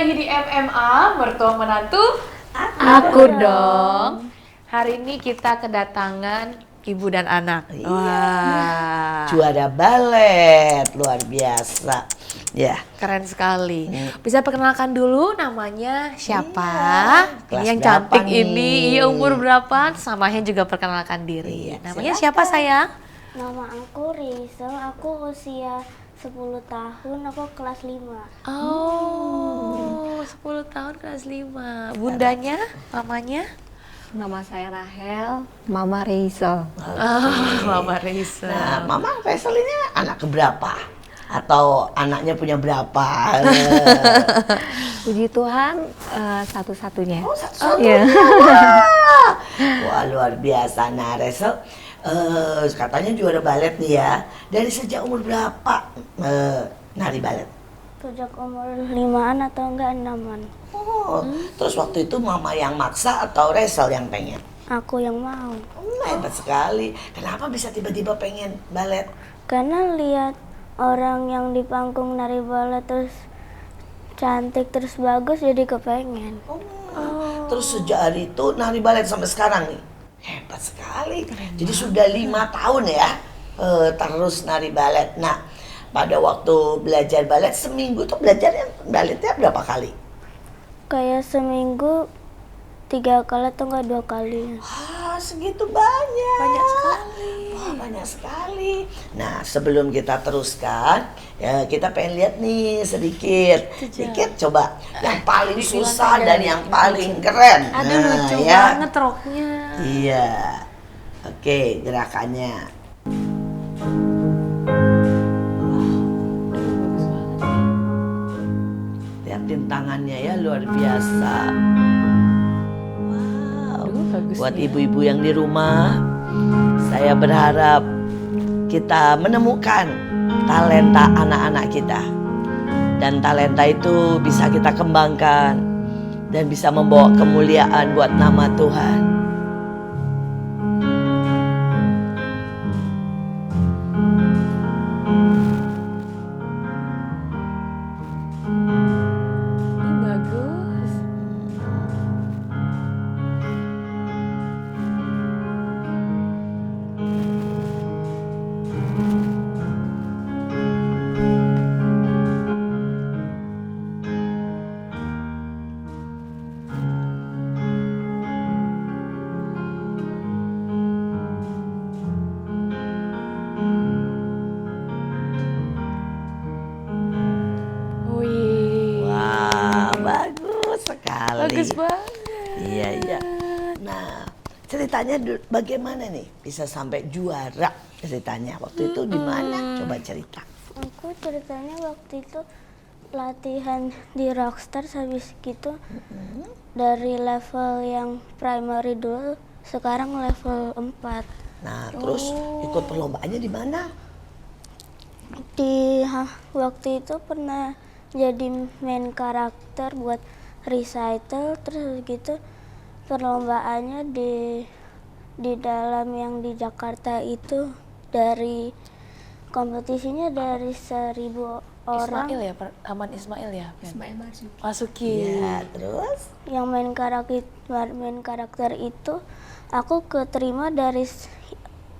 lagi di MMA, mertua menantu Aku dong. Hari ini kita kedatangan ibu dan anak. Iya. Wah, Juara balet, luar biasa. Ya. keren sekali. Bisa perkenalkan dulu namanya siapa? Iya. Kelas Ini yang berapa cantik nih? ini, iya umur berapa? Samanya juga perkenalkan diri. Iya, Namanya silakan. siapa sayang? Nama aku Rizal, aku usia 10 tahun, aku kelas 5. Oh, 10 tahun kelas 5. Bundanya, mamanya? Nama saya Rahel, Mama Rizal. Mama Risa. Nah, Mama Faisal ini anak keberapa? Atau anaknya punya berapa? Puji Tuhan, satu-satunya. Oh, satu-satunya. Iya. Wah, luar biasa. Nah, Resel, katanya juara balet nih ya. Dari sejak umur berapa nari balet? Sejak umur 5-an atau enggak 6-an. Oh, terus waktu itu Mama yang maksa atau Resel yang pengen? Aku yang mau. Hebat sekali. Kenapa bisa tiba-tiba pengen balet? Karena lihat orang yang di panggung nari balet terus cantik terus bagus jadi kepengen. Terus sejak hari itu nari balet sampai sekarang nih. Hebat sekali. Jadi sudah 5 tahun ya terus nari balet. Nah, pada waktu belajar balet seminggu tuh belajar baletnya berapa kali? Kayak seminggu 3 kali atau enggak 2 kali. Ah, segitu banyak. Banyak sekali. Wah, banyak sekali. Nah, sebelum kita teruskan, ya kita pengen lihat nih sedikit coba yang paling susah dan yang paling keren. Aduh, Nah, lucu ya. banget roknya. Iya. Oke, gerakannya. Lihatin tangannya ya, luar biasa. Wow. bagus Buat ya. ibu-ibu yang di rumah, saya berharap kita menemukan talenta anak-anak kita. Dan talenta itu bisa kita kembangkan dan bisa membawa kemuliaan buat nama Tuhan. Ini bagus. Wih. Wah, bagus sekali. Bagus banget. Iya, iya. Nah, ceritanya bagaimana nih bisa sampai juara ceritanya? Waktu itu di mana? Coba cerita. Aku ceritanya waktu itu latihan di Rockstar habis gitu dari level yang primary dulu sekarang level 4. Nah, terus ikut perlombaannya di mana? Waktu itu pernah jadi main karakter buat recital terus gitu perlombaannya di dalam yang di Jakarta itu dari kompetisinya dari 1.000 orang. Ismail ya, Aman Ismail ya? Ismail Masuki. Iya, terus? Yang main karakter itu aku keterima dari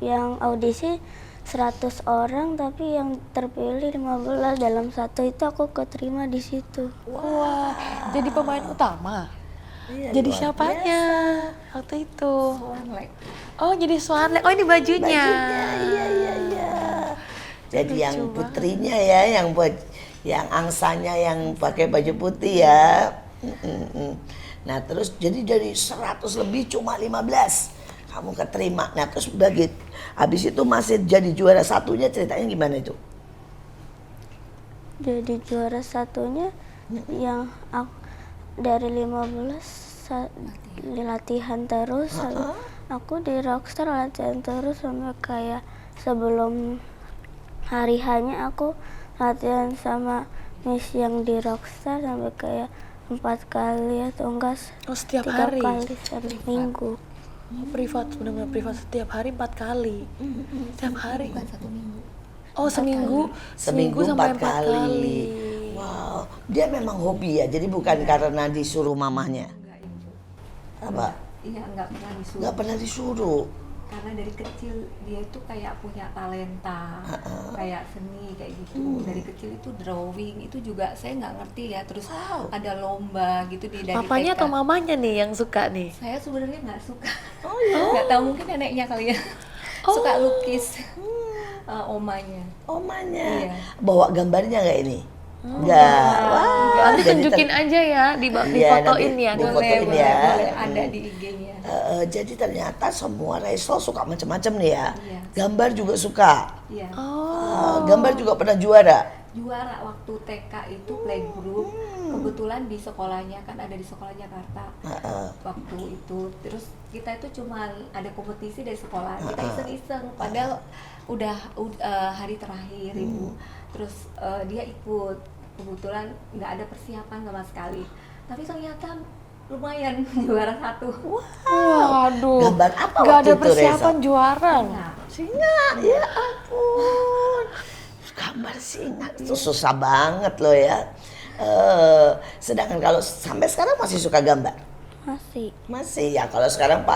yang audisi 100 orang tapi yang terpilih 15 dalam satu itu aku keterima di situ. Wah, jadi pemain utama. Iya, Jadi luar siapanya waktu itu? Oh, jadi Swanlek. Oh, ini bajunya. Iya, iya, iya. Jadi Lucu yang banget. putrinya ya, yang angsanya yang pakai baju putih ya. Nah, terus jadi dari 100 lebih cuma 15 kamu keterima. Nah, terus habis itu masih jadi juara satunya, ceritanya gimana itu? Jadi juara satunya yang dari 15 latihan terus. Aku di Rockstar latihan terus sampai kayak sebelum hari hanya aku latihan sama Miss yang di Rockstar sampai kayak 4 kali atau enggak Oh, setiap 3 hari. kali setiap minggu. Oh, privat, benar-benar privat setiap hari 4 kali. Setiap hari. Oh, seminggu Seminggu sampai 4 4 kali. Wow, dia memang hobi ya, jadi bukan karena disuruh mamanya. Enggak, Ibu. Apa? Iya, nggak pernah disuruh. Nggak pernah disuruh. Karena dari kecil dia itu kayak punya talenta, kayak seni kayak gitu. Dari kecil itu drawing itu juga saya nggak ngerti ya. Terus ada lomba gitu dari Papanya TK. atau mamanya nih yang suka nih? Saya sebenarnya nggak suka. Nggak tahu, mungkin neneknya kali ya. Suka lukis. Omanya. Omanya. Iya. Bawa gambarnya nggak ini? Nggak. Wah, Nanti jadi tunjukin aja ya, Iya, difotoin nanti ya. di- Boleh, fotoin boleh, ya. boleh ada di IG-nya. jadi ternyata semua Raisel suka macam-macam nih ya. Iya. Gambar juga suka. Iya. Gambar juga pernah juara. Juara waktu TK itu playgroup, kebetulan di sekolahnya, kan ada di sekolah Jakarta waktu itu. Terus kita itu cuma ada kompetisi dari sekolah, kita iseng-iseng padahal udah hari terakhir Ibu. Terus dia ikut, kebetulan nggak ada persiapan sama sekali, tapi ternyata lumayan juara 1. Waduh. Gambar apa Gak waktu ada itu, persiapan Reza? juara. Nah, Singa, ya ampun. Gambar singa itu susah banget loh ya. Sedangkan kalau sampai sekarang masih suka gambar? Masih Masih ya. Kalau sekarang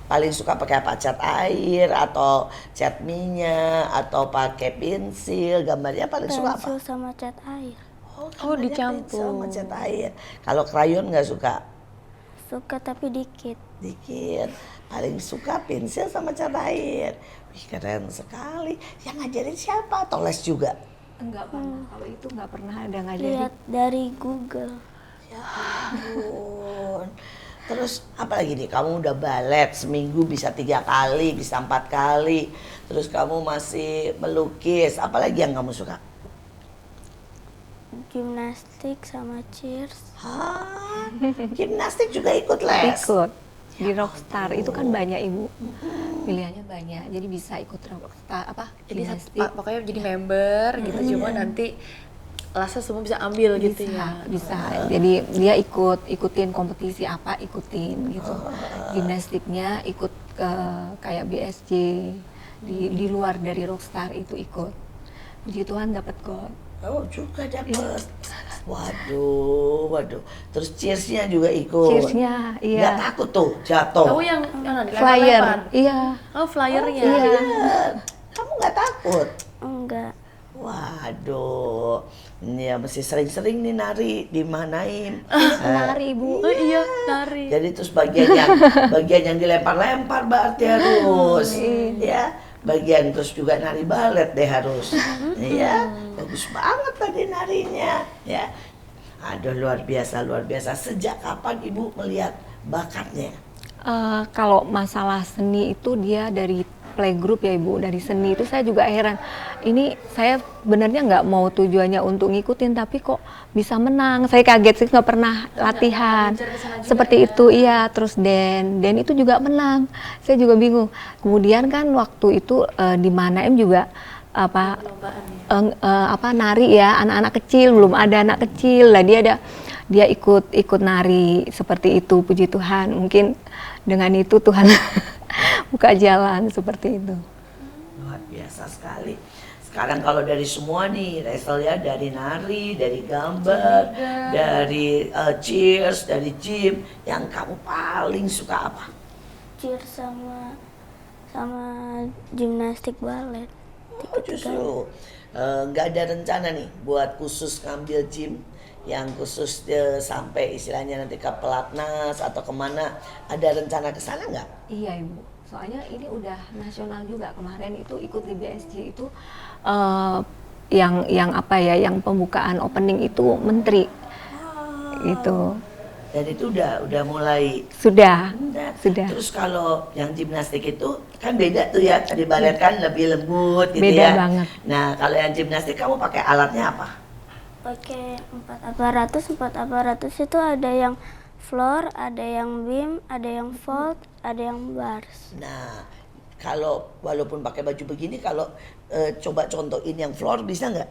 paling suka pakai apa? Cat air atau cat minyak atau pakai pensil? Gambarnya paling suka apa? pensil sama cat air. Gambarnya dicampur. pensil sama cat air. Kalau krayon nggak suka? Suka tapi dikit. Dikit. Paling suka pensil sama cat air. Wih, keren sekali. Yang ngajarin siapa? Atau les juga? enggak pernah. Kalau itu nggak pernah ada ngajarin. Lihat dari Google. Ya ampun. Terus apa lagi nih? Kamu udah balet seminggu bisa 3 kali, bisa 4 kali. Terus kamu masih melukis. Apa lagi yang kamu suka? Gimnastik sama cheers. Hah? Gimnastik juga ikut les? Ikut di Rockstar itu kan banyak Ibu, pilihannya banyak, jadi bisa ikut Rockstar Jadi gimnastik. pokoknya jadi member gitu, cuma nanti Lasa semua bisa ambil gitu ya. Bisa. Jadi dia ikutin kompetisi apa, ikutin gitu. Gimnastiknya ikut ke kayak BSJ di luar dari Rockstar itu ikut. Puji Tuhan dapat gold. Oh juga dapet. Waduh. Terus cheersnya juga ikut. Cheersnya, iya. Nggak takut tuh jatuh? Kamu yang Flyer, dilempar-lempar? iya. Oh, flyernya. Iya. Kamu nggak takut? Enggak. Waduh, ini ya mesti sering-sering nih nari dimanain. Nari Ibu. Oh iya, nari. Jadi terus bagian yang dilempar-lempar berarti harus, ya. Bagian terus juga nari balet deh harus, ya. Bagus banget tadi narinya, ya. Aduh luar biasa. Sejak kapan Ibu melihat bakatnya? Kalau masalah seni itu dia dari playgroup ya Ibu, dari seni itu saya juga heran. Ini saya benernya nggak mau tujuannya untuk ngikutin, tapi kok bisa menang. Saya kaget sih, nggak pernah latihan seperti itu. Iya, terus dan itu juga menang. Saya juga bingung. Kemudian kan waktu itu di Manaim juga apa nari ya, anak-anak kecil, belum ada anak kecil lah, dia ikut nari seperti itu. Puji Tuhan, mungkin dengan itu Tuhan buka jalan seperti itu. Luar biasa sekali. Sekarang kalau dari semua nih, Raisel ya, dari nari, dari gambar, dari cheers, dari gym, yang kamu paling suka apa? Cheers sama gimnastik balet. Oh, justru nggak ada rencana nih buat khusus ngambil gym yang khusus sampai istilahnya nanti ke pelatnas atau kemana, ada rencana ke sana nggak? Iya Ibu, soalnya ini udah nasional juga. Kemarin itu ikut di BSJ itu yang apa ya, yang pembukaan opening itu menteri gitu. Dan itu udah mulai. Sudah. Terus kalau yang gimnastik itu kan beda tuh ya, tadi balet kan lebih lembut gitu Beda ya. banget. Nah kalau yang gimnastik kamu pakai alatnya apa? Pakai 4 aparatus itu ada yang floor, ada yang beam, ada yang vault, ada yang bars. Nah kalau walaupun pakai baju begini, kalau coba contohin yang floor bisa nggak?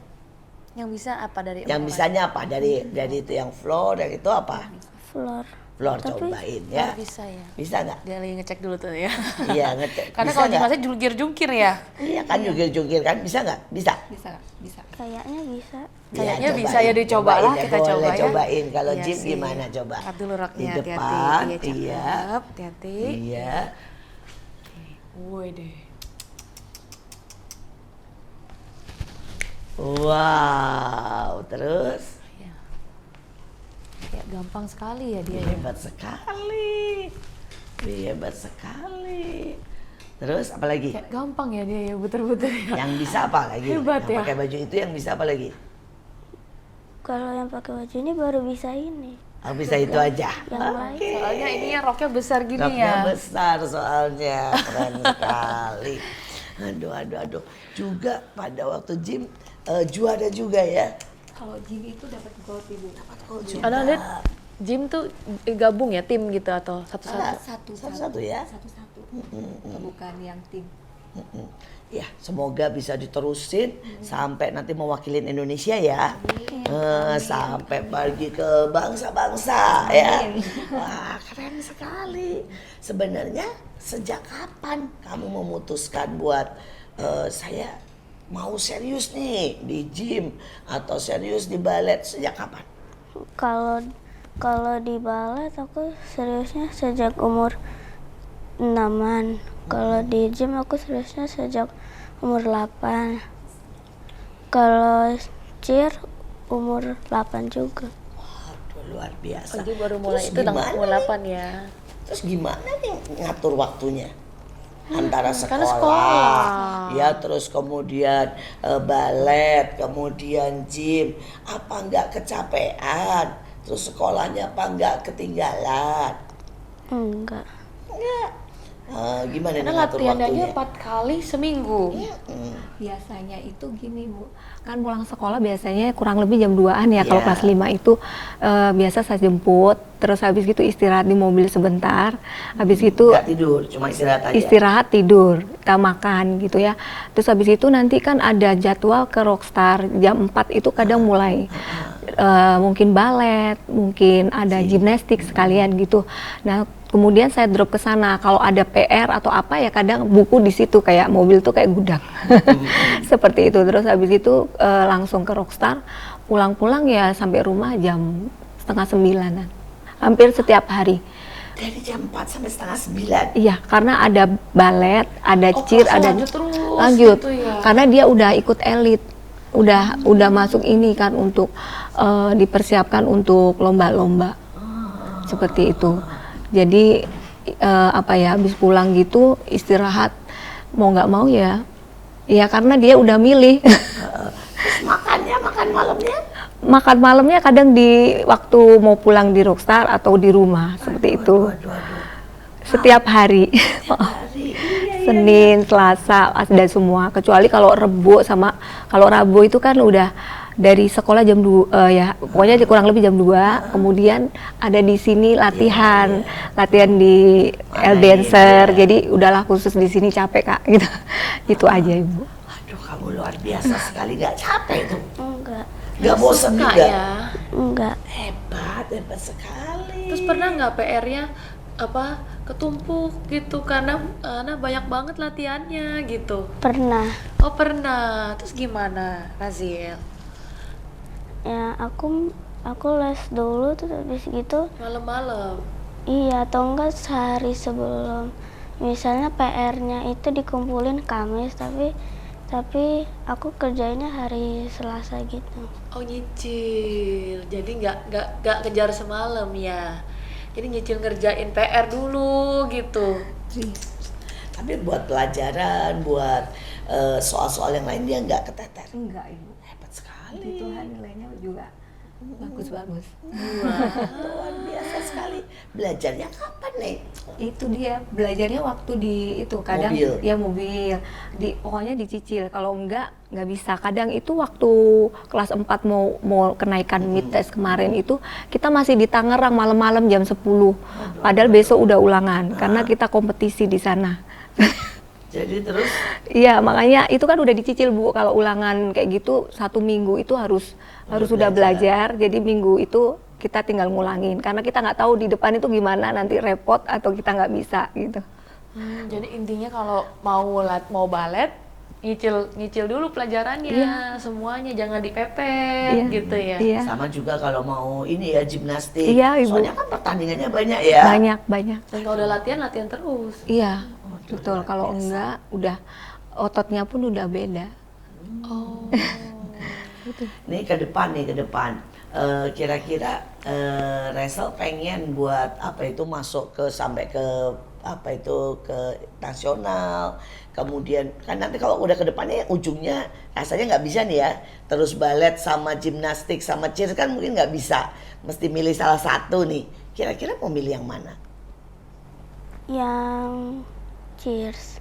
Yang bisa apa dari Yang bisanya apa dari itu yang floor, yang itu apa? Floor. Flor Tapi- cobain ya. Bisa ya. Bisa nggak? Dia lagi ngecek dulu tuh ya. Iya ngecek. Karena Bisa kalau nggak? Dimasnya jungkir-jungkir ya. Iya kan jungkir-jungkir kan, bisa nggak? Bisa. Bisa nggak? Bisa. Kayaknya bisa. Kayaknya Iya, bisa ya, dicoba lah, cobain ya, kita boleh coba ya. cobain. Kalau Iya Jim sih. gimana coba? Angkat dulu roknya, Di hati-hati. depan, Iya, cakep. iya. Hati-hati. Iya. Woi deh. Wow, terus Ya. Kayak gampang sekali ya dia ya. hebat sekali. Hebat sekali. Terus apa lagi? Kayak gampang ya dia ya, betul-betul ya. Yang bisa apa lagi? Hebat yang ya. pakai baju itu yang bisa apa lagi? Kalau yang pakai baju ini baru bisa ini. Oh, bisa itu aja. Yang lain. Soalnya ini ya roknya besar gini Roknya ya. besar soalnya, keren sekali. Aduh. Juga pada waktu gym juara juga ya. Kalau gym itu dapat gold ibu. Anda lihat gym tuh gabung ya tim gitu atau satu-satu? Satu-satu ya. Satu-satu. Bukan yang tim. Ya, semoga bisa diterusin sampai nanti mewakilin Indonesia ya. Sampai pergi ke bangsa-bangsa ya. Wah, keren sekali. Sebenarnya sejak kapan kamu memutuskan buat saya mau serius nih di gym atau serius di balet, sejak kapan? Kalau di balet aku seriusnya sejak umur 6-an. Kalau di gym aku seriusnya sejak umur 8. Kalau cheer umur 8 juga. Waduh, luar biasa. Oh, dia baru mulai Terus itu gimana umur nih? 8 ya. Terus gimana nih ngatur waktunya? Antara karena sekolah, sekolah. ya terus kemudian balet, kemudian gym, apa enggak kecapean? Terus sekolahnya apa enggak ketinggalan? Enggak. Enggak. Gimana nih Karena ngatur latihannya waktunya? 4 kali seminggu. Biasanya itu gini Bu, kan pulang sekolah biasanya kurang lebih jam 2-an ya. Kalau Iya. kelas 5 itu biasa saya jemput, terus habis gitu istirahat di mobil sebentar, habis itu Enggak tidur, cuma istirahat aja. istirahat tidur, kita makan gitu ya. Terus habis itu nanti kan ada jadwal ke Rockstar jam 4 itu kadang mulai mungkin balet, mungkin ada gimnastik sekalian gitu. Nah, kemudian saya drop ke sana. Kalau ada PR atau apa ya kadang buku di situ, kayak mobil tuh kayak gudang. Seperti itu. Terus habis itu langsung ke Rockstar. Pulang-pulang ya sampai rumah jam 8:30-an. Hampir setiap hari. Dari jam 4 sampai setengah 9. Iya, karena ada balet, ada cheer, kelasnya ada lanjut terus lanjut. gitu ya. Karena dia udah ikut elit. Udah masuk ini kan untuk dipersiapkan untuk lomba-lomba. Seperti itu. Jadi habis pulang gitu istirahat mau nggak mau ya karena dia udah milih. Terus makan malamnya? Makan malamnya kadang di waktu mau pulang di Rockstar atau di rumah seperti itu. Setiap hari. Senin, Selasa, dan semua. Kecuali kalau kalau Rabu itu kan udah dari sekolah jam 2 ya, pokoknya kurang lebih jam 2, kemudian ada di sini latihan di L dancer, jadi udahlah khusus di sini capek Kak gitu. Itu aja Ibu. Aduh, kamu luar biasa sekali, nggak capek tuh? Enggak. Nggak bosan Suka juga? ya. Enggak. Hebat sekali. Terus pernah nggak PR-nya ketumpuk gitu karena banyak banget latihannya gitu? Pernah. Oh pernah. Terus gimana, Razil? Ya aku les dulu terus habis gitu Malam-malam. iya atau enggak sehari sebelum. Misalnya PR-nya itu dikumpulin Kamis tapi aku kerjainnya hari Selasa gitu. Oh nyicil. Jadi nggak kejar semalam ya. Jadi nyicil ngerjain PR dulu gitu. Tapi buat pelajaran, buat soal-soal yang lain dia nggak keteter. Enggak Ibu. Hebat Puji sekali. Tuhan nilainya juga bagus-bagus. Luar biasa sekali. Belajarnya kapan nih? Itu dia belajarnya waktu di itu kadang Mobil. ya mobil pokoknya dicicil, kalau nggak bisa. Kadang itu waktu kelas 4 mau kenaikan mid test kemarin itu kita masih di Tangerang malam-malam jam 10, padahal besok udah ulangan karena kita kompetisi di sana. Jadi terus Iya, makanya itu kan udah dicicil Bu, kalau ulangan kayak gitu 1 minggu itu harus sudah belajar. Jadi minggu itu kita tinggal ngulangin karena kita nggak tahu di depan itu gimana, nanti repot atau kita nggak bisa gitu. Jadi intinya kalau mau balet, nyicil dulu pelajarannya, semuanya jangan dipepet gitu ya. Iya. Sama juga kalau mau ini ya gimnastik. Iya, Ibu. Soalnya kan pertandingannya banyak ya. Banyak. Dan kalau udah latihan terus. Iya, betul. Kalau enggak, udah ototnya pun udah beda. Oh. Nih ke depan. Kira-kira Rachel pengen buat apa itu masuk sampai ke apa itu ke nasional, kemudian kan nanti kalau udah ke depannya ujungnya rasanya nggak bisa nih ya, terus balet sama gimnastik sama cheers kan mungkin nggak bisa, mesti milih salah satu nih. Kira-kira mau milih yang mana? Yang cheers.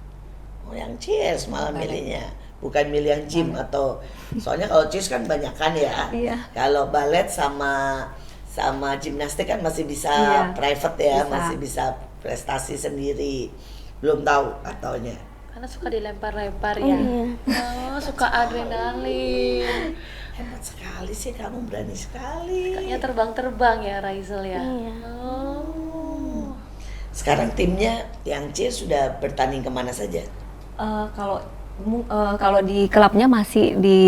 Oh yang cheers malah milihnya, bukan milih yang gym atau soalnya kalau cheers kan banyak kan ya. Iya. Kalau balet sama gimnastik kan masih bisa private ya, masih bisa prestasi sendiri. Belum tahu ataunya. Karena suka dilempar-lempar ya. Oh, suka adrenalin. Hebat sekali sih kamu, berani sekali. Kayaknya terbang-terbang ya Rachel ya. Iya. Oh. Sekarang timnya yang cheers sudah bertanding kemana saja? Kalau di klubnya masih di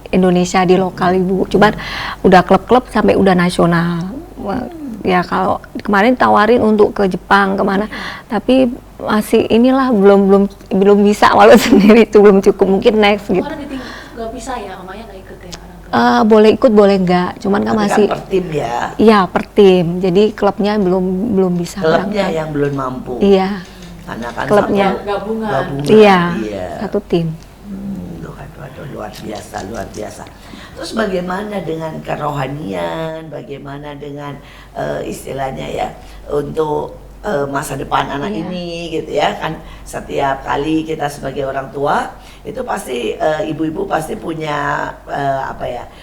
Indonesia, di lokal Ibu. Cuman udah klub-klub sampai udah nasional. Ya kalau kemarin tawarin untuk ke Jepang kemana, tapi masih inilah belum bisa, walau sendiri itu belum cukup, mungkin next gitu. Karena nggak bisa ya, mamanya nggak ikut ya orang tua. Boleh ikut boleh enggak, cuman kan Tapi masih kan per tim ya. Iya per tim, jadi klubnya belum bisa Klubnya berangkat. yang belum mampu. Iya, Karena kan klubnya. Gabungan. Iya, Iya. satu tim. Aduh, luar biasa. Terus bagaimana dengan kerohanian, bagaimana dengan istilahnya ya untuk masa depan anak ini gitu ya kan, setiap kali kita sebagai orang tua itu pasti ibu-ibu pasti punya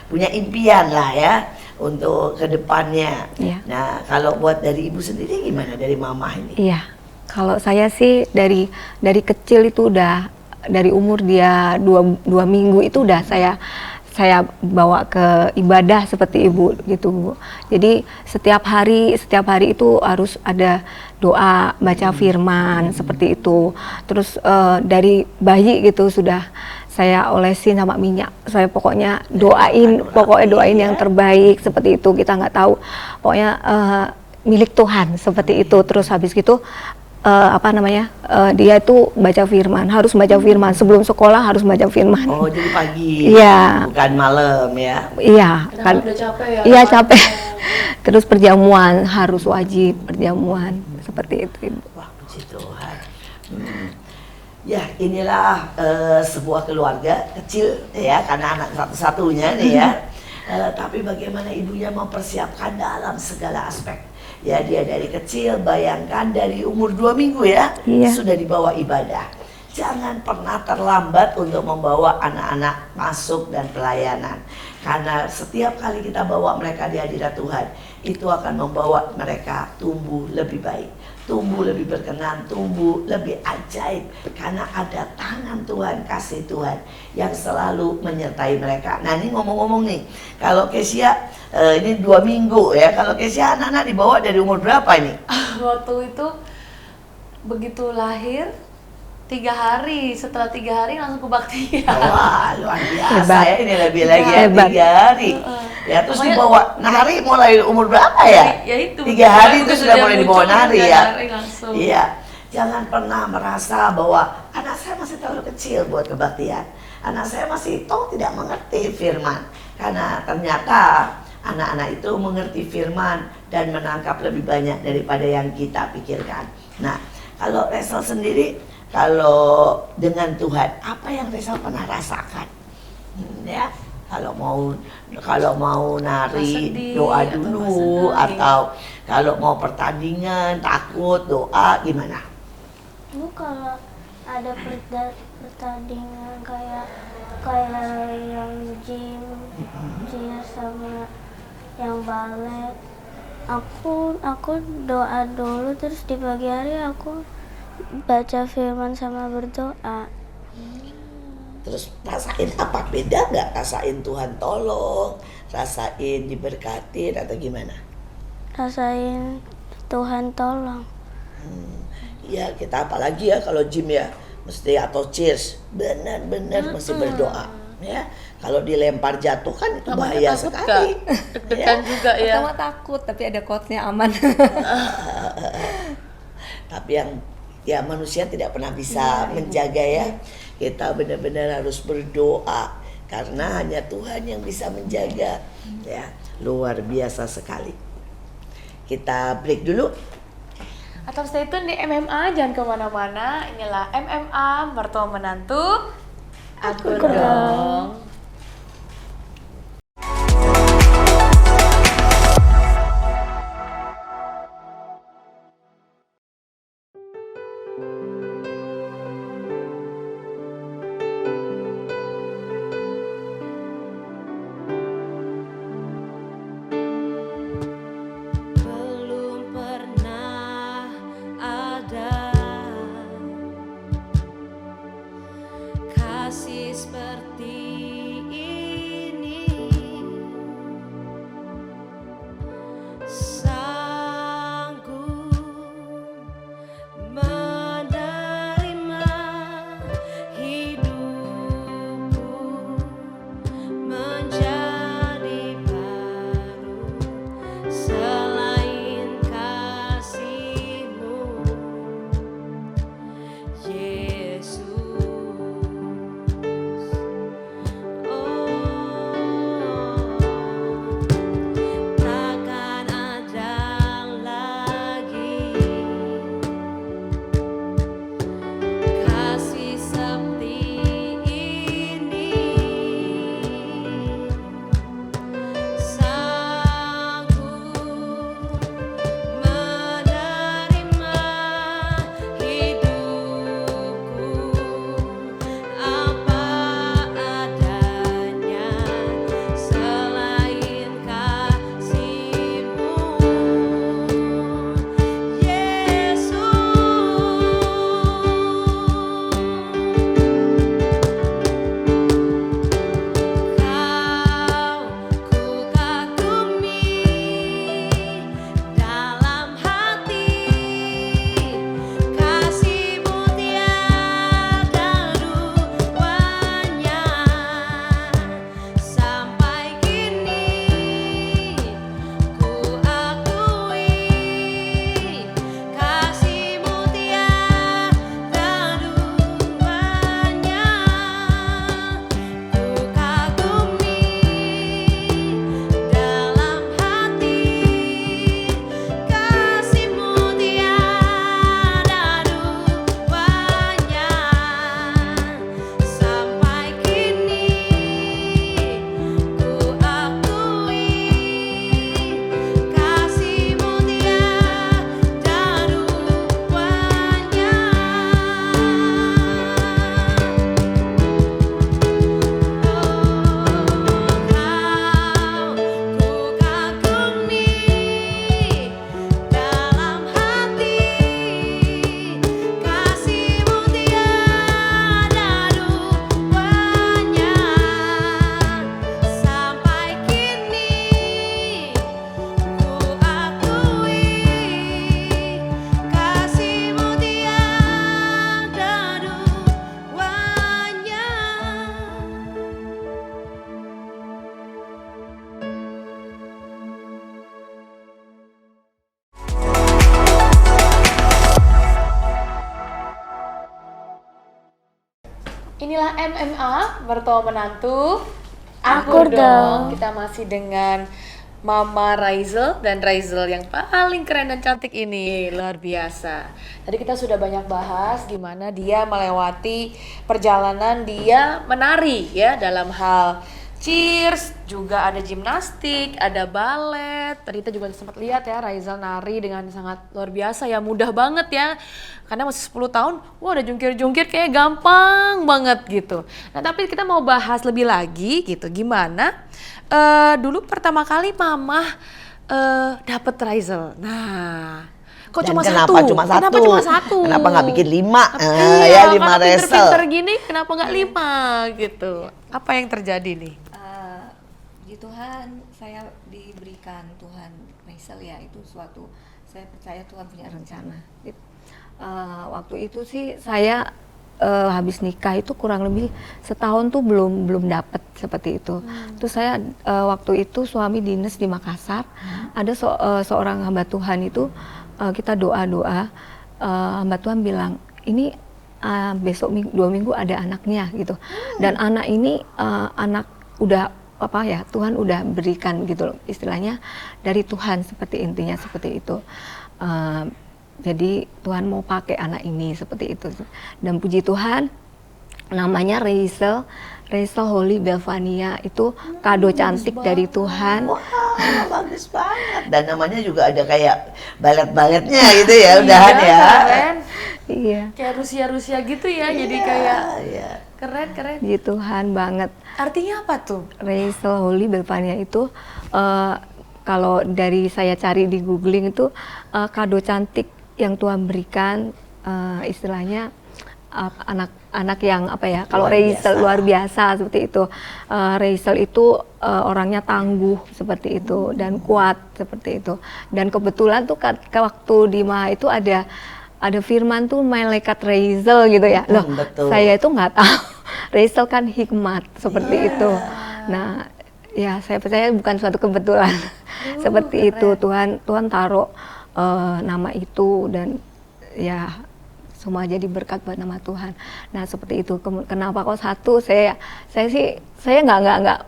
punya impian lah ya untuk kedepannya. Iya. Nah kalau buat dari ibu sendiri gimana, dari mama ini? Iya, kalau saya sih dari kecil itu udah, dari umur dia 2 minggu itu udah saya bawa ke ibadah seperti ibu gitu Bu. Jadi setiap hari itu harus ada doa, baca firman seperti itu. Terus dari bayi gitu sudah saya olesin sama minyak. Saya pokoknya doain yang terbaik seperti itu. Kita nggak tahu, pokoknya milik Tuhan seperti itu. Terus habis gitu dia itu baca firman, harus baca firman sebelum sekolah, harus baca firman. Oh jadi pagi, bukan malam ya? Iya, kan udah capek ya. Iya capek. Terus perjamuan harus wajib perjamuan seperti itu Ibu. Wah puji Tuhan. Ya inilah sebuah keluarga kecil ya, karena anak satu-satunya nih ya. Tapi bagaimana ibunya mempersiapkan dalam segala aspek. Ya dia dari kecil, bayangkan dari umur 2 minggu ya, sudah dibawa ibadah. Jangan pernah terlambat untuk membawa anak-anak masuk dan pelayanan. Karena setiap kali kita bawa mereka di hadirat Tuhan, itu akan membawa mereka tumbuh lebih baik, tumbuh lebih berkenan, tumbuh lebih ajaib. Karena ada tangan Tuhan, kasih Tuhan yang selalu menyertai mereka. Nah ini ngomong-ngomong nih, kalau Kesia ini 2 minggu ya, kalau Kesia anak-anak dibawa dari umur berapa ini? Waktu itu begitu lahir 3 hari, setelah 3 hari langsung kebaktian. Wah luar biasa. Hebat. Ya, ini lebih lagi ya, Hebat. 3 hari. Ya terus dibawa nari mulai umur berapa ya? Ya itu. 3 hari itu sudah mulai dibawa muncul, nari 3 ya. hari langsung. Iya. Jangan pernah merasa bahwa anak saya masih terlalu kecil buat kebaktian. Anak saya masih tidak mengerti firman. Karena ternyata anak-anak itu mengerti firman dan menangkap lebih banyak daripada yang kita pikirkan. Nah, kalau Rachel sendiri, kalau dengan Tuhan, apa yang Rachel pernah rasakan? Ya, kalau mau nari sedih, doa atau dulu, senang, atau kalau mau pertandingan takut doa gimana? Lu kalau ada pertandingan kayak yang gym sama yang balet, aku doa dulu, terus di pagi hari aku baca firman sama berdoa. Terus rasain apa, beda nggak? Rasain Tuhan tolong, rasain diberkatin atau gimana? rasain Tuhan tolong. Ya kita apalagi ya kalau gym ya mesti atau cheers benar-benar mesti berdoa ya. Kalau dilempar jatuh kan itu bahaya takut sekali. Deg-degan juga ya. Pertama takut, tapi ada quotes-nya aman. Tapi yang ya manusia tidak pernah bisa menjaga ya. Kita benar-benar harus berdoa karena hanya Tuhan yang bisa menjaga ya. Luar biasa sekali. Kita break dulu. Atau stay tune di MMA, jangan kemana-mana. Inilah MMA, mertua menantu. Akur dong. Belum pernah ada kasih seperti ini, sanggup menerima hidupku menjadi baru. Selain kasih-Mu, Yesus, takkan ada lagi kasih seperti ini, sanggup menerima hidupku apa adanya. Selain kasih-Mu, Yesus, Kau ku kagumi dalam hati, kasih-Mu tiada duanya. Sampai kini ku akui, kasih-Mu tiada duanya. Ku kagumi dalam hati, kasih-Mu tiada duanya. Sampai kini ku akui, kasih-Mu tiada duanya. Inilah MMA, mertua menantu. Akur dong. Kita masih dengan Mama Raizel dan Raizel yang paling keren dan cantik ini. Luar biasa. Tadi kita sudah banyak bahas gimana dia melewati perjalanan dia menari ya, dalam hal cheers, juga ada gimnastik, ada balet. Tadi kita juga sempat lihat ya Raizel nari dengan sangat luar biasa ya, mudah banget ya. Karena masih 10 tahun, wah ada jungkir-jungkir kayak gampang banget gitu. Nah tapi kita mau bahas lebih lagi gitu, gimana dulu pertama kali Mama dapet Raizel. Nah, kok Dan cuma kenapa satu? cuma satu? Kenapa cuma satu? Kenapa nggak bikin 5? Iya, Ya 5 karena wrestle. pinter-pinter gini, kenapa nggak 5 gitu? Apa yang terjadi nih? Puji Tuhan, saya diberikan Tuhan Raisel ya, itu suatu, saya percaya Tuhan punya rencana. Waktu itu sih saya habis nikah itu kurang lebih setahun tuh belum dapet seperti itu. Terus saya waktu itu suami dinas di Makassar, ada seorang hamba Tuhan itu, kita doa, hamba Tuhan bilang ini besok 2 minggu ada anaknya gitu, dan anak ini anak udah apa ya, Tuhan udah berikan gitu loh, istilahnya dari Tuhan, seperti intinya seperti itu. Jadi Tuhan mau pakai anak ini seperti itu, dan puji Tuhan namanya Raisel Holly Belvania, itu kado cantik dari Tuhan. Wah, bagus banget. Dan namanya juga ada kayak balet-baletnya gitu ya, udahan ya. Keren. Iya, Kayak Rusia gitu ya, jadi kayak Iya. keren. puji Tuhan banget. Artinya apa tuh? Raisel Holly Belvania itu kalau dari saya cari di googling itu kado cantik yang Tuhan berikan, istilahnya anak yang apa ya, kalau Raisel luar biasa seperti itu. Raisel itu orangnya tangguh seperti itu dan kuat seperti itu. Dan kebetulan tuh waktu di Maha itu ada firman tuh malaikat Raisel gitu ya. Loh, betul. saya itu nggak tahu. Raisel kan hikmat seperti itu. Nah, ya saya percaya bukan suatu kebetulan. Seperti itu Tuhan taruh nama itu, dan ya semua jadi berkat buat nama Tuhan. Nah seperti itu. Kenapa kok satu? Saya nggak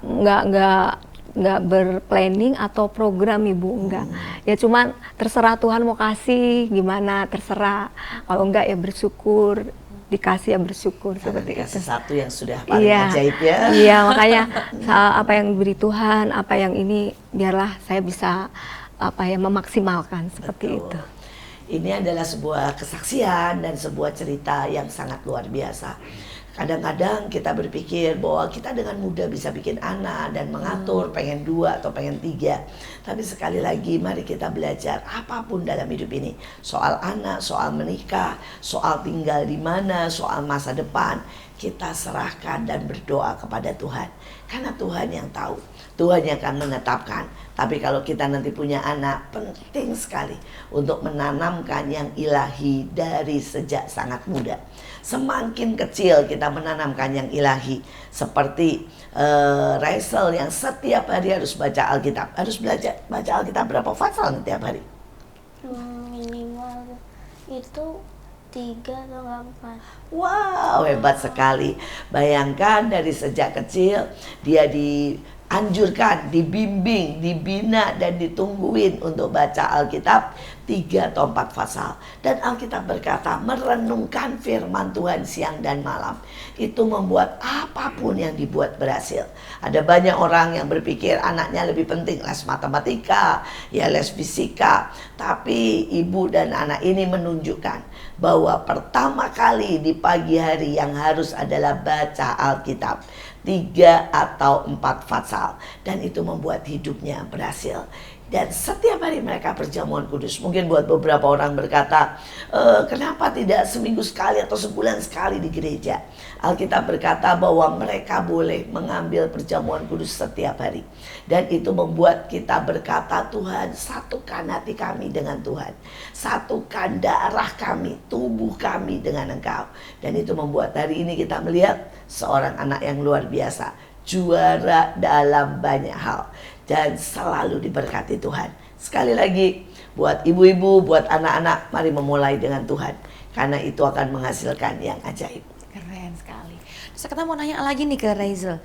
berplanning atau program, Ibu, enggak. Ya cuman terserah Tuhan mau kasih gimana, terserah. Kalau enggak ya bersyukur, dikasih ya bersyukur. Karena Seperti dikasih itu. satu yang sudah paling ajaib ya. Iya, makanya apa yang diberi Tuhan, apa yang ini, biarlah saya bisa memaksimalkan seperti Betul. itu. Ini adalah sebuah kesaksian dan sebuah cerita yang sangat luar biasa. Kadang-kadang kita berpikir bahwa kita dengan mudah bisa bikin anak dan mengatur pengen 2 atau pengen 3. Tapi sekali lagi mari kita belajar apapun dalam hidup ini. Soal anak, soal menikah, soal tinggal di mana, soal masa depan. Kita serahkan dan berdoa kepada Tuhan. Karena Tuhan yang tahu. Tuhan yang akan menetapkan. Tapi kalau kita nanti punya anak, penting sekali untuk menanamkan yang ilahi dari sejak sangat muda. Semakin kecil kita menanamkan yang ilahi, seperti Raisel yang setiap hari harus baca Alkitab. Harus belajar baca Alkitab berapa pasal setiap hari? Minimal itu 3 atau 4. Wow, hebat sekali. Bayangkan dari sejak kecil dia dianjurkan, dibimbing, dibina dan ditungguin untuk baca Alkitab 3 atau 4 pasal. Dan Alkitab berkata merenungkan firman Tuhan siang dan malam. Itu membuat apapun yang dibuat berhasil. Ada banyak orang yang berpikir anaknya lebih penting les matematika, ya les fisika. Tapi ibu dan anak ini menunjukkan bahwa pertama kali di pagi hari yang harus adalah baca Alkitab 3 atau 4 pasal, dan itu membuat hidupnya berhasil. Dan setiap hari mereka perjamuan kudus. Mungkin buat beberapa orang berkata, kenapa tidak seminggu sekali atau sebulan sekali di gereja? Alkitab berkata bahwa mereka boleh mengambil perjamuan kudus setiap hari. Dan itu membuat kita berkata, Tuhan, satukan hati kami dengan Tuhan. Satukan darah kami, tubuh kami dengan Engkau. Dan itu membuat hari ini kita melihat seorang anak yang luar biasa. Juara dalam banyak hal. Dan selalu diberkati Tuhan. Sekali lagi, buat ibu-ibu, buat anak-anak, mari memulai dengan Tuhan. Karena itu akan menghasilkan yang ajaib. Keren sekali. Terus kita mau nanya lagi nih ke Raisel.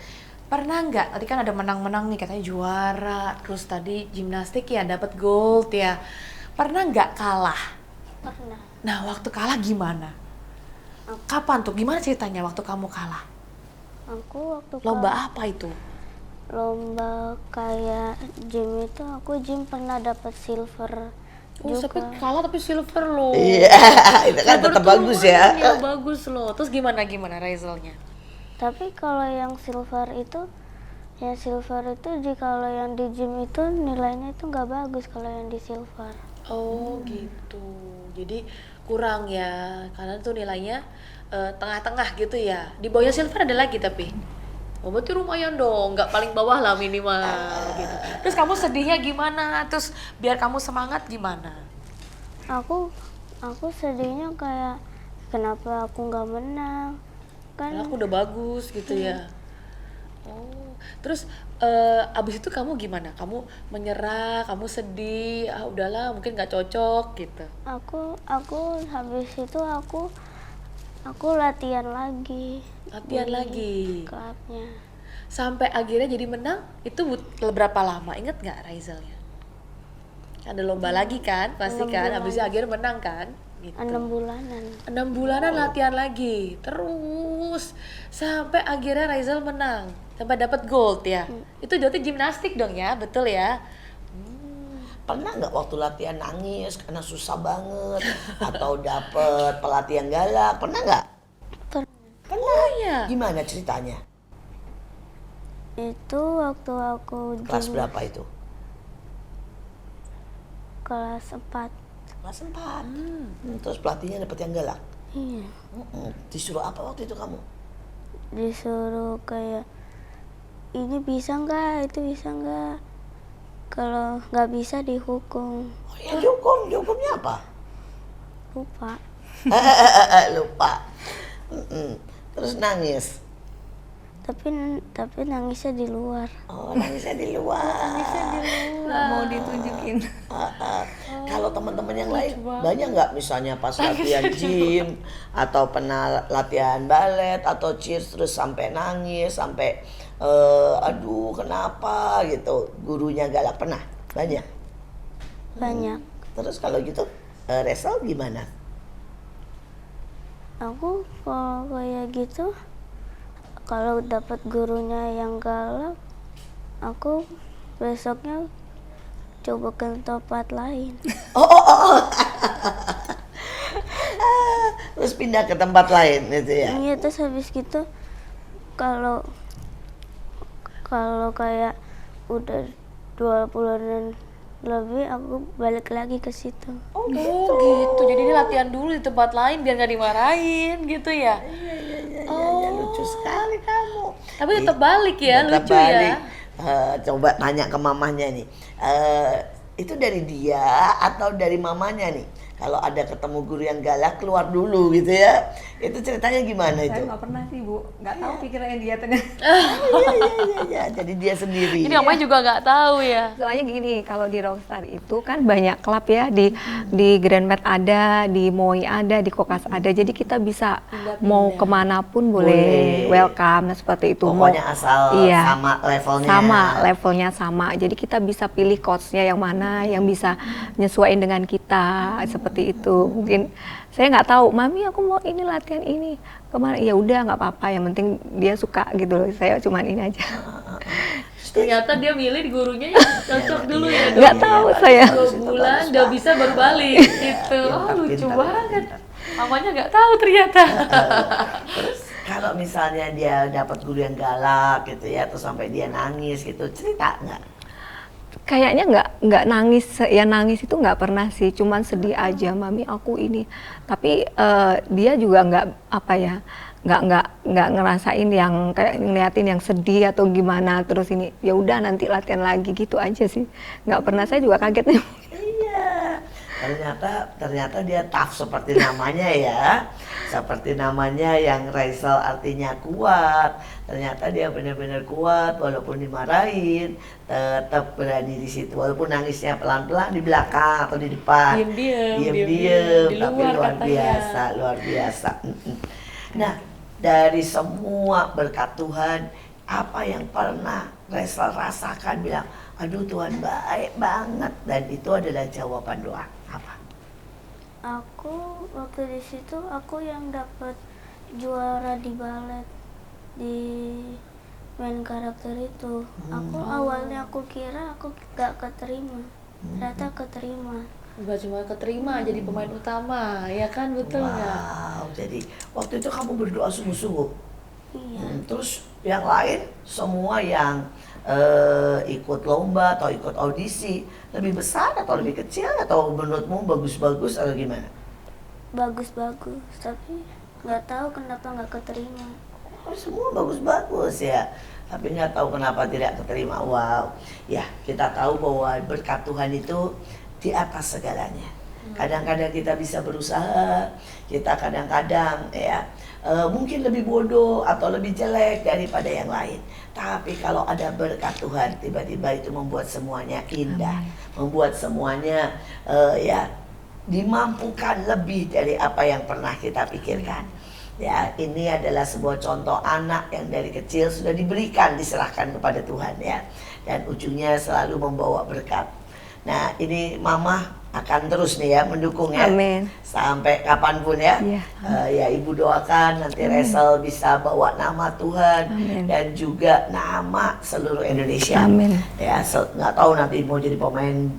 Pernah nggak, tadi kan ada menang-menang nih, katanya juara, terus tadi gimnastik ya dapat gold ya. Pernah nggak kalah? Pernah. Nah, waktu kalah gimana? Kapan tuh? Gimana ceritanya waktu kamu kalah? Aku waktu Lomba apa itu? lomba kayak gym itu, aku gym pernah dapat silver Tapi juga. kalah tapi silver loh. Iya, itu kan Silver tetap tuh bagus ya. lumayan bagus loh. Terus gimana Raiselnya? Tapi kalau yang silver itu kalau yang di gym itu nilainya itu nggak bagus kalau yang di silver. Oh gitu. Jadi kurang ya, karena tuh nilainya tengah-tengah gitu ya. Di bawahnya silver ada lagi tapi. Oh, berarti lumayan dong, nggak paling bawah lah minimal gitu. Terus kamu sedihnya gimana? Terus biar kamu semangat gimana? Aku sedihnya kayak kenapa aku nggak menang kan. Karena aku udah bagus gitu ya. Oh, terus abis itu kamu gimana? Kamu menyerah, kamu sedih, ah udahlah mungkin nggak cocok gitu. Aku habis itu aku latihan lagi Latihan di lagi. klubnya. Sampai akhirnya jadi menang, itu berapa lama? Ingat nggak Raizelnya? Ada lomba lagi kan, pasti 6 kan? bulan. Habis itu akhirnya menang kan? Gitu. 6 bulanan. 6 bulanan latihan lagi, terus sampai akhirnya Raizel menang, sampai dapat gold ya. Itu berarti gimnastik dong ya, betul ya? Pernah nggak waktu latihan nangis karena susah banget atau dapet pelatih yang galak? Pernah nggak? Oh iya. Gimana ceritanya? Itu waktu aku Kelas berapa itu? kelas 4. Kelas 4. Terus pelatihnya dapet yang galak? Iya. Disuruh apa waktu itu kamu? Disuruh kayak ini bisa nggak, itu bisa nggak. Kalau nggak bisa dihukum. Oh ya dihukumnya apa? Lupa. Lupa. Terus nangis. Tapi nangisnya di luar. Oh nangisnya di luar. Nggak mau ditunjukin. Kalau teman-teman yang lain banyak nggak misalnya pas latihan gym atau pernah latihan balet atau cheers terus sampai nangis sampai aduh kenapa gitu gurunya galak pernah banyak. Banyak. Terus kalau gitu Resel gimana? Aku kalau kayak gitu, kalau dapat gurunya yang galak, aku besoknya coba ke tempat lain. Oh. Terus pindah ke tempat lain gitu ya. Iya, terus habis gitu kalau kayak udah 2 bulanan lebih aku balik lagi ke situ. Oh gitu. Jadi dia latihan dulu di tempat lain biar nggak dimarahin gitu ya. Ya, lucu sekali kamu. Tapi tetap balik ya, Tetap lucu balik. ya. Coba tanya ke mamanya nih. Itu dari dia atau dari mamanya nih? Kalau ada ketemu guru yang galak keluar dulu gitu ya. Itu ceritanya gimana itu? Saya nggak pernah sih Bu, nggak tahu pikirannya dia ternyata. Iya. Jadi dia sendiri. Ini omanya juga nggak tahu ya. Soalnya gini, kalau di Rockstar itu kan banyak klub ya, di Grand Mat ada, di Moi ada, di Kokas ada. Jadi kita bisa mau kemanapun boleh, welcome, nah seperti itu. Pokoknya asal iya, sama levelnya. sama levelnya sama. Jadi kita bisa pilih coachnya yang mana yang bisa nyesuaiin dengan kita seperti itu. Mungkin saya nggak tahu, mami aku mau ini latihan ini kemana, ya udah nggak apa-apa, yang penting dia suka gitu loh. Saya cuman ini aja. Ternyata dia milih gurunya yang cocok dulu ya. Nggak tahu saya. 2 bulan nggak bisa baru balik gitu. Oh lucu Pintar. banget. Mamanya nggak tahu ternyata. Terus kalau misalnya dia dapat guru yang galak gitu ya, terus sampai dia nangis gitu, cerita nggak? Kayaknya nggak nangis, ya nangis itu nggak pernah sih, cuman sedih aja, mami aku ini. Tapi dia juga nggak apa ya, nggak ngerasain yang kayak ngeliatin yang sedih atau gimana. Terus ini ya udah nanti latihan lagi gitu aja sih. Nggak pernah, saya juga kaget nih. Iya. Ternyata dia tough seperti namanya ya. Seperti namanya yang Raisel artinya kuat. Ternyata dia benar-benar kuat walaupun dimarahin, tetap berani di situ. Walaupun nangisnya pelan-pelan di belakang atau di depan. Diam-diam, di tapi luar luar katanya. luar biasa. Nah, dari semua berkat Tuhan, apa yang pernah Raisel rasakan bilang, aduh Tuhan baik banget, dan itu adalah jawaban doa. Apa? Aku waktu di situ aku yang dapat juara di balet di main karakter itu. Aku awalnya aku kira aku gak keterima, ternyata keterima. Bukan cuma keterima jadi pemain utama, ya kan, betul nggak? Wow, jadi waktu itu kamu berdoa sungguh-sungguh. Iya. Terus yang lain semua yang ikut lomba atau ikut audisi lebih besar atau lebih kecil atau menurutmu bagus-bagus atau gimana? Bagus-bagus, tapi nggak tahu kenapa nggak keterima. oh, semua bagus-bagus ya. Tapi nggak tahu kenapa tidak keterima. Wow, ya kita tahu bahwa berkat Tuhan itu di atas segalanya. Kadang-kadang kita bisa berusaha, kita kadang-kadang ya mungkin lebih bodoh atau lebih jelek daripada yang lain. Tapi kalau ada berkat Tuhan, tiba-tiba itu membuat semuanya indah, membuat semuanya ya dimampukan lebih dari apa yang pernah kita pikirkan. Ya, ini adalah sebuah contoh anak yang dari kecil sudah diberikan, diserahkan kepada Tuhan ya. Dan ujungnya selalu membawa berkat. Nah, ini Mama akan terus nih ya mendukung ya. Amin. Sampai kapanpun ya. Iya. Ya Ibu doakan nanti Resel bisa bawa nama Tuhan Amin. dan juga nama seluruh Indonesia. Amin. Ya, nggak tahu nanti mau jadi pemain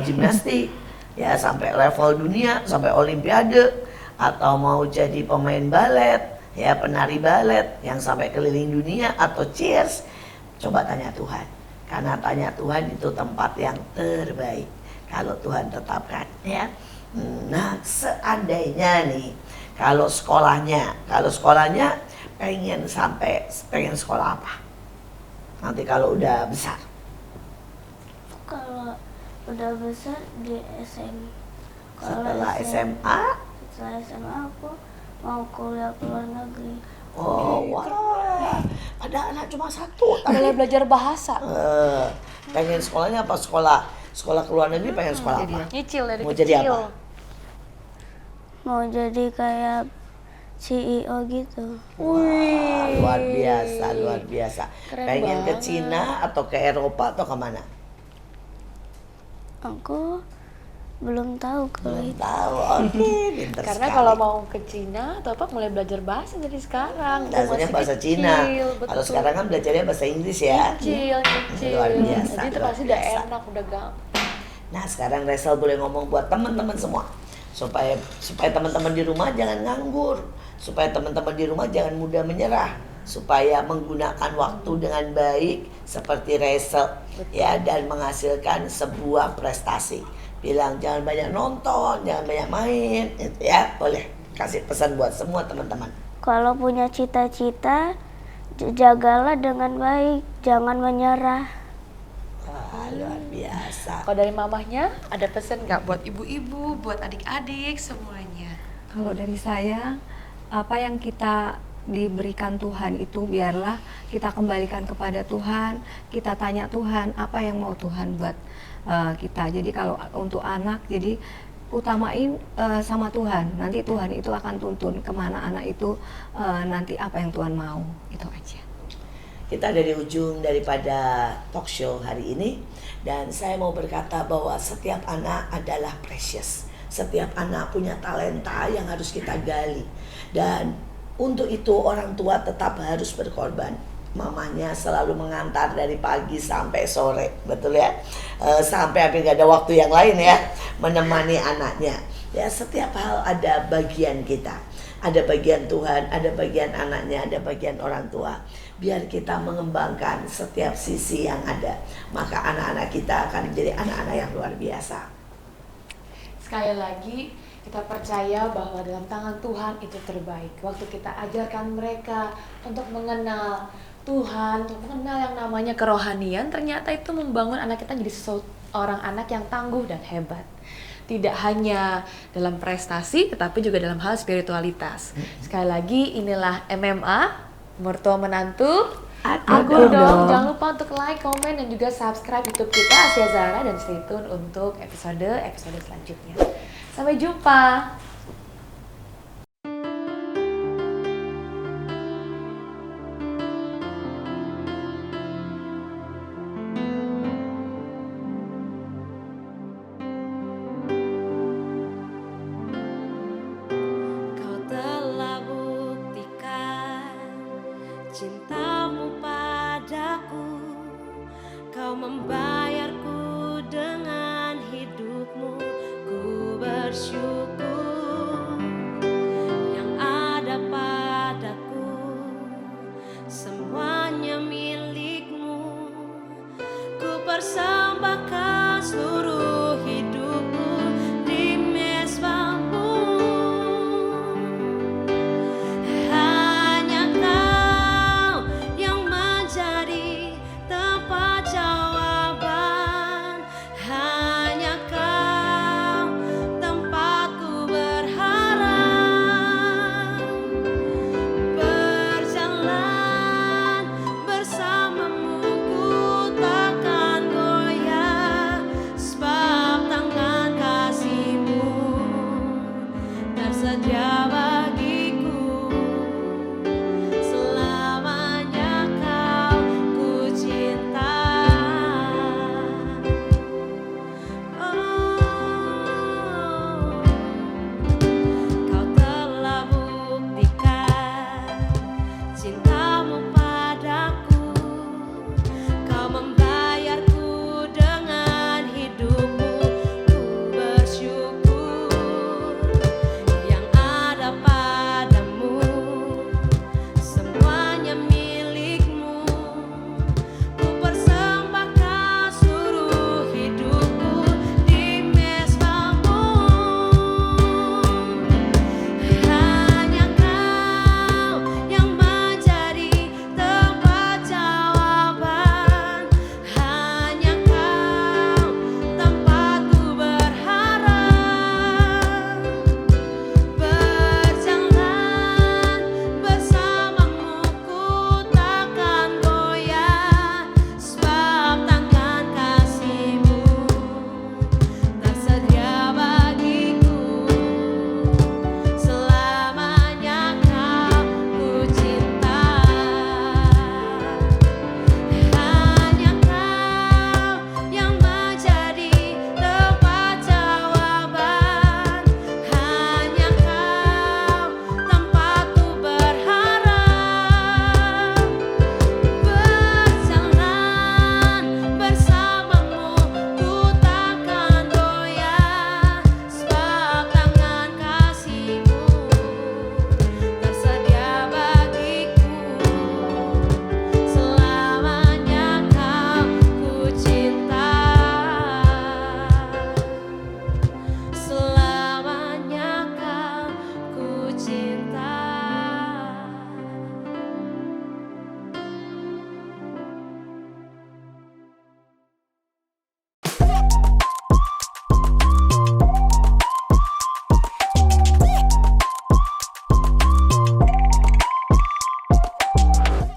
gimnastik ya sampai level dunia, sampai olimpiade, atau mau jadi pemain balet, ya penari balet yang sampai keliling dunia, atau cheers. Coba tanya Tuhan. Karena tanya Tuhan itu tempat yang terbaik kalau Tuhan tetapkan ya. Nah, seandainya nih kalau sekolahnya pengen sekolah apa? Nanti kalau udah besar. Kalau udah besar di SM. Setelah SMA, Setelah SMA aku mau kuliah ke luar negeri. oh wah, ada anak cuma satu. Mulai belajar bahasa. Pengen sekolahnya apa? Sekolah ke luar negeri pengen sekolah apa? Nyicil dari Mau kecil. jadi apa? Mau jadi kayak CEO gitu. Wah, luar biasa. Keren Pengen ke banget. Cina atau ke Eropa atau kemana? Aku belum tahu kalau Belum itu. tahu. Oke, pinter Karena sekali. kalau mau ke Cina atau apa mulai belajar bahasa dari sekarang. Dasarnya Masih bahasa kecil, Cina. betul. Kalau sekarang kan belajarnya bahasa Inggris ya. Nyicil. Luar biasa, Jadi itu luar pasti udah biasa. enak, udah gampang. Nah, sekarang Resel boleh ngomong buat teman-teman semua. Supaya teman-teman di rumah jangan nganggur. Supaya teman-teman di rumah jangan mudah menyerah. Supaya menggunakan waktu dengan baik seperti Resel ya, dan menghasilkan sebuah prestasi. Bilang jangan banyak nonton, jangan banyak main, itu ya. Boleh kasih pesan buat semua teman-teman. Kalau punya cita-cita, jagalah dengan baik, jangan menyerah. Wah, luar biasa. Kalau dari mamahnya ada pesan nggak buat ibu-ibu, buat adik-adik semuanya? Kalau dari saya, apa yang kita diberikan Tuhan itu biarlah kita kembalikan kepada Tuhan. Kita tanya Tuhan apa yang mau Tuhan buat kita. Jadi kalau untuk anak, jadi utamain sama Tuhan. Nanti Tuhan itu akan tuntun kemana anak itu nanti apa yang Tuhan mau. Itu aja. Kita dari ujung daripada talk show hari ini, dan saya mau berkata bahwa setiap anak adalah precious. Setiap anak punya talenta yang harus kita gali, dan untuk itu orang tua tetap harus berkorban. Mamanya selalu mengantar dari pagi sampai sore, betul ya, sampai hampir gak ada waktu yang lain ya, menemani anaknya. Ya, setiap hal ada bagian kita, ada bagian Tuhan, ada bagian anaknya, ada bagian orang tua. Biar kita mengembangkan setiap sisi yang ada, maka anak-anak kita akan menjadi anak-anak yang luar biasa. Sekali lagi, kita percaya bahwa dalam tangan Tuhan itu terbaik. Waktu kita ajarkan mereka untuk mengenal Tuhan, untuk mengenal yang namanya kerohanian, ternyata itu membangun anak kita jadi seorang anak yang tangguh dan hebat. Tidak hanya dalam prestasi, tetapi juga dalam hal spiritualitas. Sekali lagi, inilah MMA, mertua menantu. Aku dong. Jangan lupa untuk like, komen, dan juga subscribe YouTube kita Asia Zara, dan stay tune untuk episode selanjutnya. Sampai jumpa. Kau telah buktikan cintamu padaku. Kau membayarku dengan hidupmu. Ku bersyukur. saja